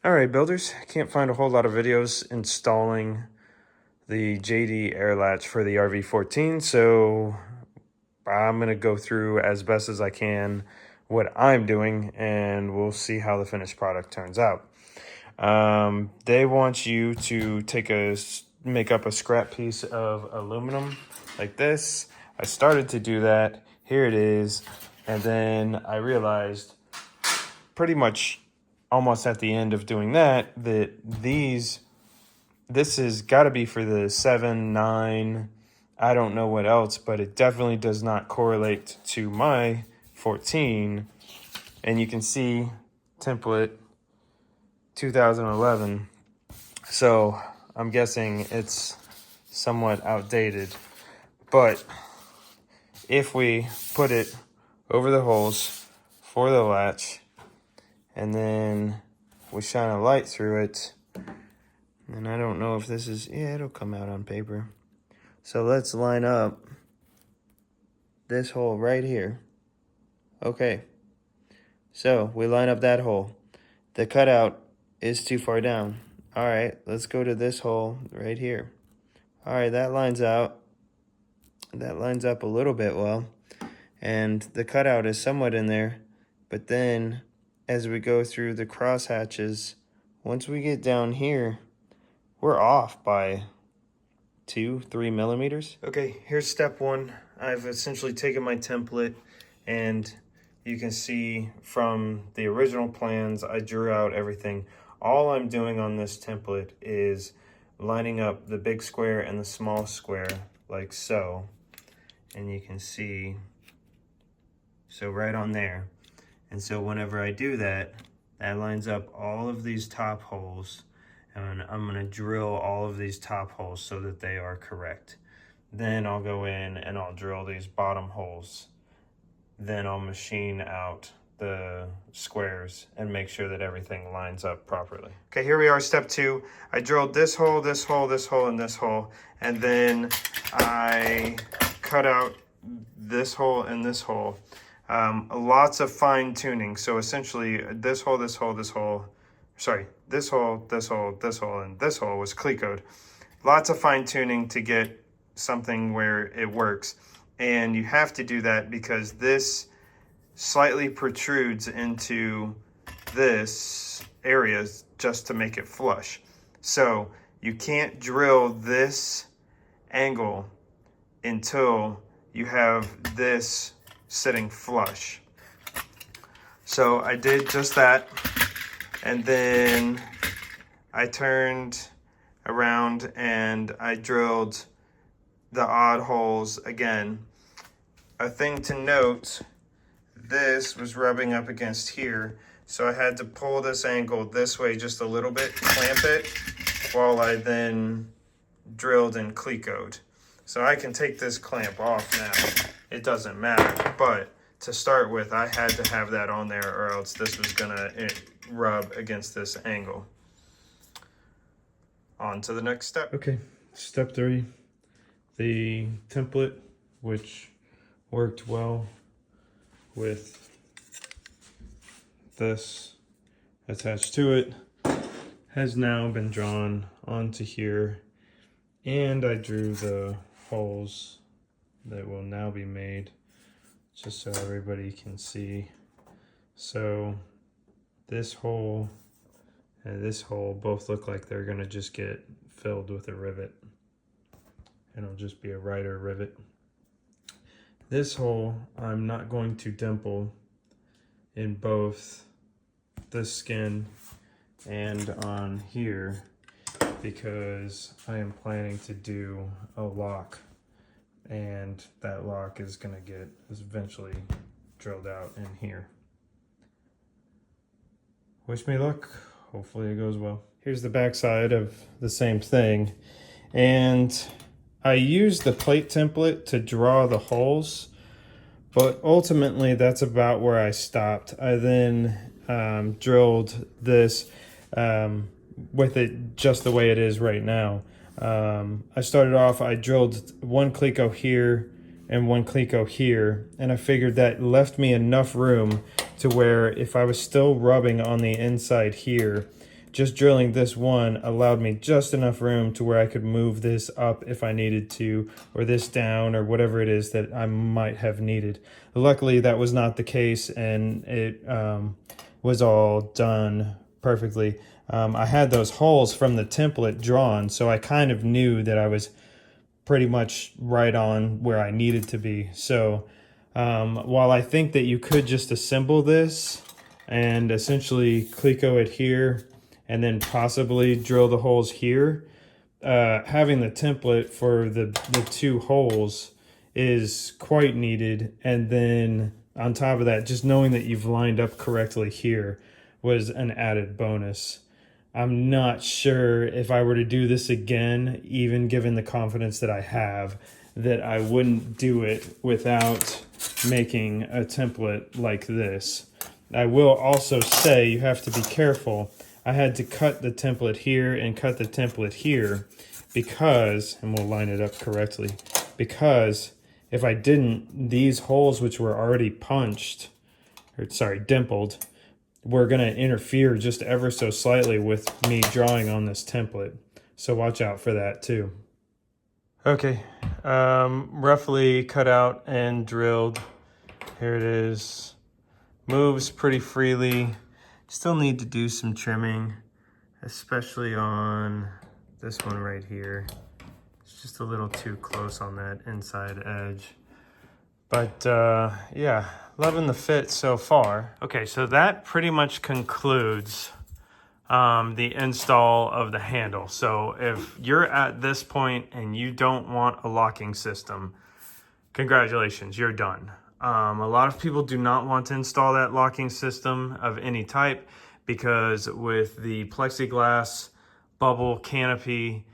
All right, builders, can't find a whole lot of videos installing the JD air latch for the RV14, so I'm gonna go through as best as I can what I'm doing, and we'll see how the finished product turns out. They want you to make up a scrap piece of aluminum like this. I started to do that. Here it is, and then I realized pretty much almost at the end of doing that this has got to be for the 7, 9, I don't know what else, but it definitely does not correlate to my 14. And you can see template 2011. So I'm guessing it's somewhat outdated. But if we put it over the holes for the latch, and then we shine a light through it, and I don't know if this is, yeah, it'll come out on paper. So let's line up this hole right here. Okay, so we line up that hole. The cutout is too far down. All right, let's go to this hole right here. All right, that lines out. That lines up a little bit well, and the cutout is somewhat in there, but then as we go through the cross hatches, once we get down here, we're off by 2-3 millimeters. Okay, here's step one. I've essentially taken my template, and you can see from the original plans, I drew out everything. All I'm doing on this template is lining up the big square and the small square like so. And you can see, so right on there. And so whenever I do that, that lines up all of these top holes, and I'm gonna drill all of these top holes so that they are correct. Then I'll go in and I'll drill these bottom holes. Then I'll machine out the squares and make sure that everything lines up properly. Okay, here we are, step two. I drilled this hole, this hole, this hole, and this hole, and then I cut out this hole and this hole. Lots of fine tuning. So essentially this hole, this hole, this hole, sorry, this hole, this hole, this hole, and this hole was clecoed. Lots of fine tuning to get something where it works. And you have to do that because this slightly protrudes into this area just to make it flush. So you can't drill this angle until you have this sitting flush. So I did just that, and then I turned around and I drilled the odd holes again. A thing to note, this was rubbing up against here, so I had to pull this angle this way just a little bit, clamp it, while I then drilled and clecoed. So I can take this clamp off now. It doesn't matter, but to start with, I had to have that on there or else this was gonna rub against this angle. On to the next step. Okay, step 3. The template, which worked well with this attached to it, has now been drawn onto here, and I drew the holes that will now be made just so everybody can see. So this hole and this hole both look like they're gonna just get filled with a rivet, and it'll just be a rider rivet. This hole I'm not going to dimple in both the skin and on here because I am planning to do a lock, and that lock is gonna get eventually drilled out in here. Wish me luck. Hopefully it goes well. Here's the back side of the same thing, and I used the plate template to draw the holes, but ultimately that's about where I stopped. I then drilled this with it just the way it is right now. I started off, I drilled one cleco here and one cleco here, and I figured that left me enough room to where if I was still rubbing on the inside here, just drilling this one allowed me just enough room to where I could move this up if I needed to, or this down, or whatever it is that I might have needed. Luckily, that was not the case, and it was all done perfectly. I had those holes from the template drawn, so I kind of knew that I was pretty much right on where I needed to be. So while I think that you could just assemble this and essentially Cleco it here and then possibly drill the holes here, having the template for the two holes is quite needed. And then on top of that, just knowing that you've lined up correctly here was an added bonus. I'm not sure if I were to do this again, even given the confidence that I have, that I wouldn't do it without making a template like this. I will also say you have to be careful. I had to cut the template here and cut the template here because, and we'll line it up correctly, because if I didn't, these holes which were already punched, or sorry, dimpled, were going to interfere just ever so slightly with me drawing on this template. So watch out for that too. Okay, roughly cut out and drilled. Here it is. Moves pretty freely. Still need to do some trimming, especially on this one right here. It's just a little too close on that inside edge. But yeah, loving the fit so far. Okay, so that pretty much concludes the install of the handle. So if you're at this point and you don't want a locking system, congratulations, you're done. A lot of people do not want to install that locking system of any type because with the plexiglass bubble canopy,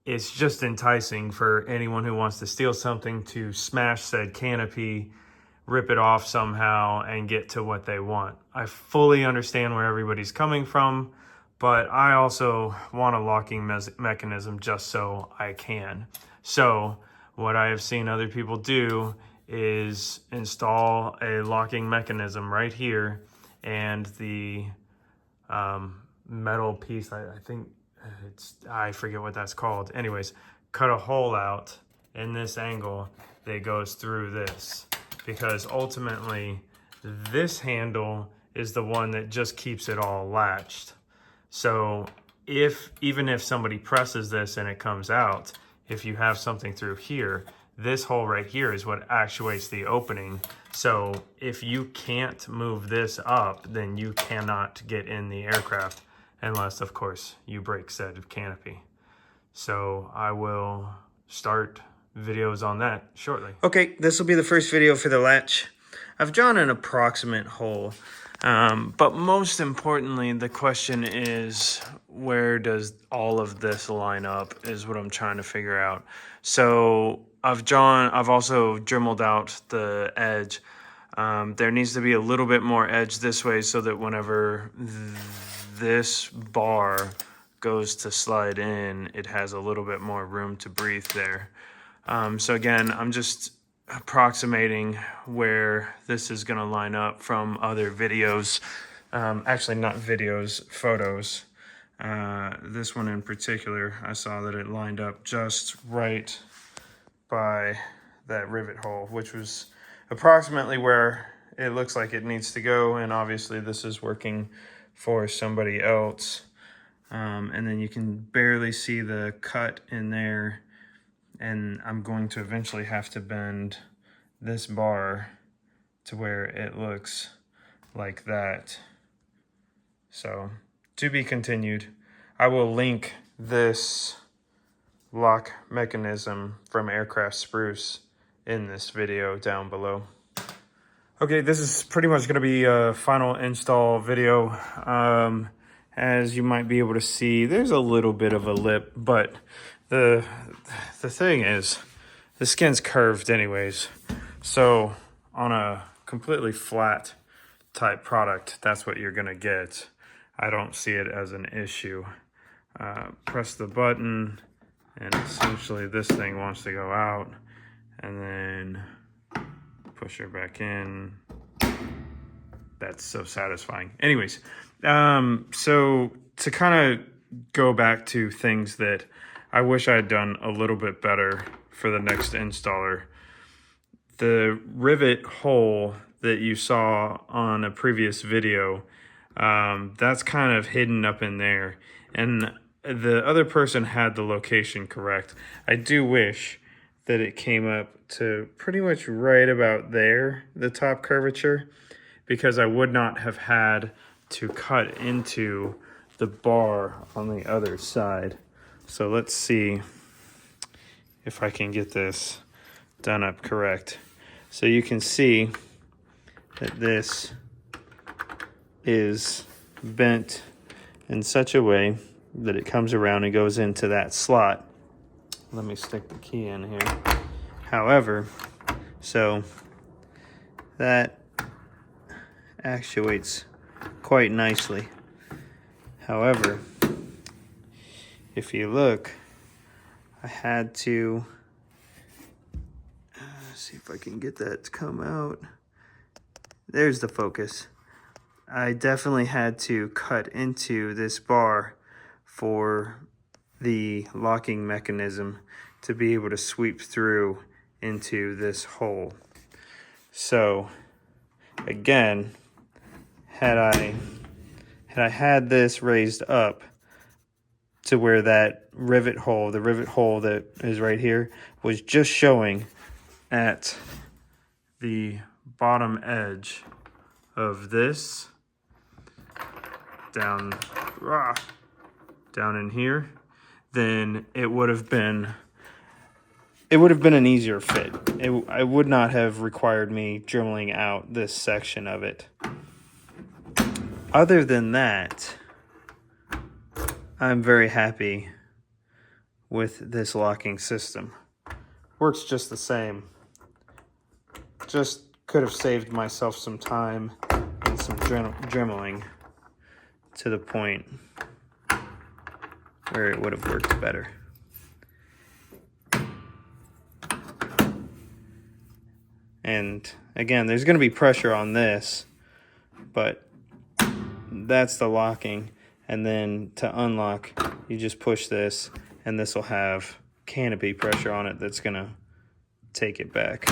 it's just enticing for anyone who wants to steal something to smash said canopy, rip it off somehow, and get to what they want. I fully understand where everybody's coming from, but I also want a locking mechanism just so I can. So what I have seen other people do is install a locking mechanism right here, and the metal piece, I think I forget what that's called. Anyways, cut a hole out in this angle that goes through this, because ultimately this handle is the one that just keeps it all latched. So even if somebody presses this and it comes out, if you have something through here, this hole right here is what actuates the opening. So if you can't move this up, then you cannot get in the aircraft, unless of course you break said canopy. So I will start videos on that shortly. Okay, this will be the first video for the latch. I've drawn an approximate hole, but most importantly, the question is, where does all of this line up is what I'm trying to figure out. So I've also dremeled out the edge. There needs to be a little bit more edge this way so that whenever this bar goes to slide in, it has a little bit more room to breathe there. So again, I'm just approximating where this is going to line up from other videos. Actually, not videos, photos. This one in particular, I saw that it lined up just right by that rivet hole, which was approximately where it looks like it needs to go. And obviously this is working for somebody else. And then you can barely see the cut in there. And I'm going to eventually have to bend this bar to where it looks like that. So to be continued. I will link this lock mechanism from Aircraft Spruce in this video down below. Okay, this is pretty much going to be a final install video. As you might be able to see, there's a little bit of a lip, but the thing is, the skin's curved anyways. So on a completely flat type product, that's what you're gonna get. I don't see it as an issue. Press the button, and essentially this thing wants to go out, and then push her back in. That's so satisfying. Anyways, so to kind of go back to things that I wish I had done a little bit better for the next installer. The rivet hole that you saw on a previous video, that's kind of hidden up in there. And the other person had the location correct. I do wish that it came up to pretty much right about there, the top curvature, because I would not have had to cut into the bar on the other side. So let's see if I can get this done up correct. So you can see that this is bent in such a way that it comes around and goes into that slot. Let me stick the key in here. However, so that actuates quite nicely. However, if you look, I had to see if I can get that to come out. There's the focus. I definitely had to cut into this bar for the locking mechanism to be able to sweep through into this hole. So again, had I had this raised up to where that rivet hole, the rivet hole that is right here, was just showing at the bottom edge of this down in here, then it would have been an easier fit. It would not have required me dremeling out this section of it. Other than that, I'm very happy with this locking system. Works just the same. Just could have saved myself some time and some dremeling to the point where it would have worked better. And again, there's going to be pressure on this, but that's the locking. And then to unlock, you just push this, and this will have canopy pressure on it that's going to take it back.